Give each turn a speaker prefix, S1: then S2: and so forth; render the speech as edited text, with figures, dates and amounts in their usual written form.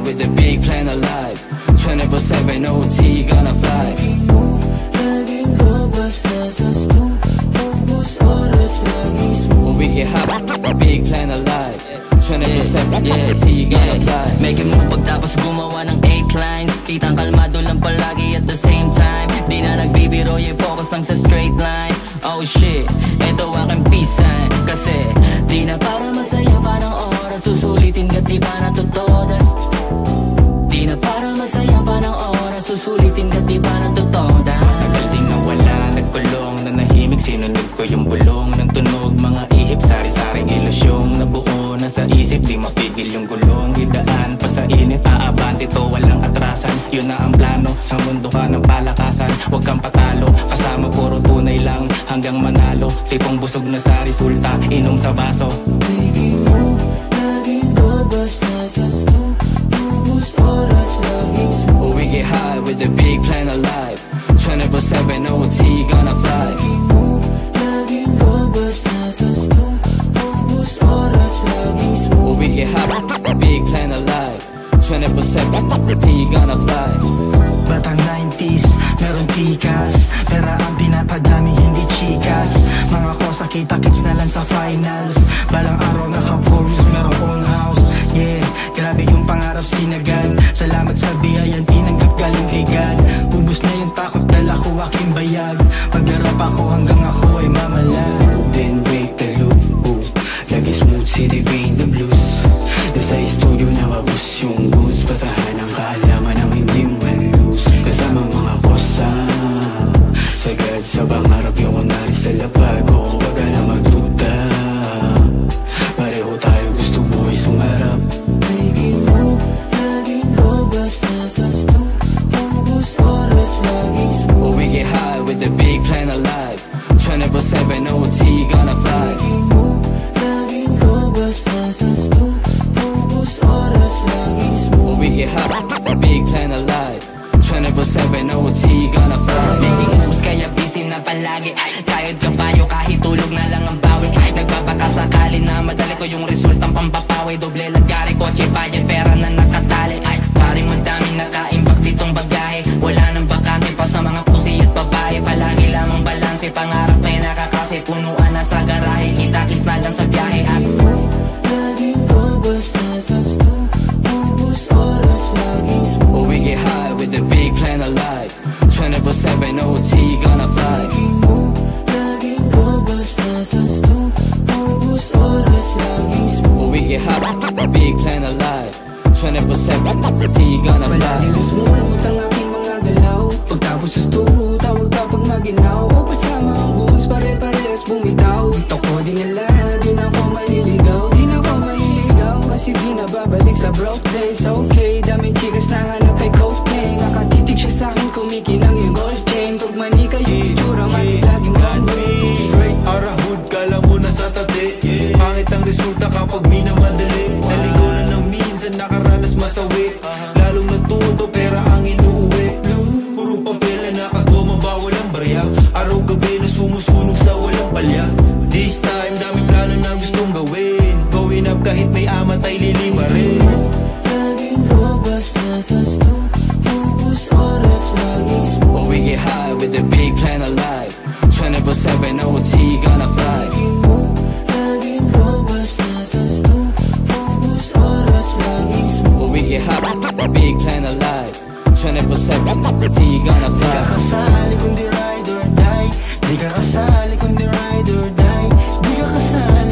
S1: with the big plan of life. 24/7 OT gonna fly.
S2: Laging ko basta sa stoop, ubos oras laging smooth.
S1: We get hot, big plan of life. 24/7 OT gonna fly.
S3: Make it move pagtapos gumawa ng 8 lines. Kitang kalmado lang palagi at the same time. Di na nagbibiro, focus lang sa straight line. Oh shit, eto aking peace sign. Kasi di na para magsaya pa ng oras. Susulitin ka di ba na tutodas. Di na para magsaya pa ng oras. Susulitin ka di ba na tutodas.
S4: Tagal ding nawala, nagkulong, nanahimik. Sinunod ko yung bulong ng tunog. Mga ihip, sari-saring ilusyong nabuo na sa isip. Di mapigil yung gulong, idaan pa sa init. Aabante to, walang atrasan. Yun na ang plano, sa mundo ka ng palakasan. Huwag kang patalo, kasama puro tunay lang hanggang manalo. Tipong busog na sa resulta, inom sa baso.
S2: Making move, laging ko basta sa stoop, ubos oras laging smooth.
S1: We get high with the big plan of life. 24/7 OT gonna fly.
S2: Making move, laging ko basta sa stoop, ubos oras laging smooth.
S1: We get high, big plan of life. 24/7 OT gonna fly.
S5: Batang 90s, meron tikas. Pera ang pinapadami, hindi chikas. Mga kosa kita-kits na lang sa finals. Balang araw naka-pose, merong own house. Yeah, grabe yung pangarap sinagad. Salamat sa biyayan, tinanggap galing kay God. Ubus na yung takot, dala ko aking bayag. Mag-arap ako hanggang ako ay mamalag.
S6: Then break the loop, lagi smooth city paint the blues. Nasa studio na mabus yung boots. Basahan ang kaalaman na hindi malus. Kasama mga bossa, sagad sa pangarap yung kunwari sa lapag. Oo, wag ka na magduda, pareho tayo gusto buhay sumarap.
S2: Making move, laging ko basta sa stoop, ubos oras laging smooth.
S1: We get high with the big plan of life. 24/7 OT gonna fly.
S2: Making move, laging ko basta sa stoop, ubos oras laging smooth.
S1: We get high, big plan of life. 24/7 OT gonna fly.
S3: Making moves kaya busy na palagi. Kayod kabayo kahit tulog na lang ang bawi. Nagpapakasakali na madali ko yung resultang pampapawi. Doble lagari, kotse, bayad, pera na nakatali. Ay, paring madami nakaimbak ditong bagahe. Wala nang bakante pa sa mga pusi at babae. Palagi lamang balanse, pangarap may nakakasi. Punuan na sa garahe, kita-kis na lang sa biyahe. At
S2: laging ko basta sa stoop, ubos oras laging smooth.
S1: We get high with the big plan of life. 24/7 OT gonna fly.
S2: Making move, laging ko basta sa stoop, ubos oras laging smooth.
S1: We get high, big plan of life. 24/7 OT gonna fly.
S6: Palagi lang smooth ang aking mga galaw. Pagtapos sa stu, tawag kapag maginaw. O kasama ang goons, pare-pares bumitaw. Dito ko dinala, di na ako maliligaw. Di na ako maliligaw, kasi di na babalik sa broke days. Okay, daming chikas na hanap ay cocaine. Nakatitig siya sa'kin, kumikinang yung gold chain. Pag manika yung itsura, matik laging runway.
S7: Straight outta hood, kala mo na sa tate. Pangit ang resulta kapag minamadali. Naligaw na ng minsan, nakaranas masawi. Lalong natuto, pera ang inuuwi. Puro papel na nakagoma, bawal ang barya. Araw-gabi na sumusunog sa walang palya. This time, daming plano na gustong gawin. Going up kahit may amat ay lilima rin.
S2: Laging ko basta sa stoop, ubos oras laging smooth.
S1: We get high with the big plan of life. 24/7 OT gonna fly.
S2: Making move, laging ko basta sa stoop, ubos oras laging smooth.
S1: We get high, big plan of life. 24/7 OT gonna
S5: Di ka
S1: fly.
S5: kasali kundi ride or die. Di ka kasali kundi ride or die. Di ka kasali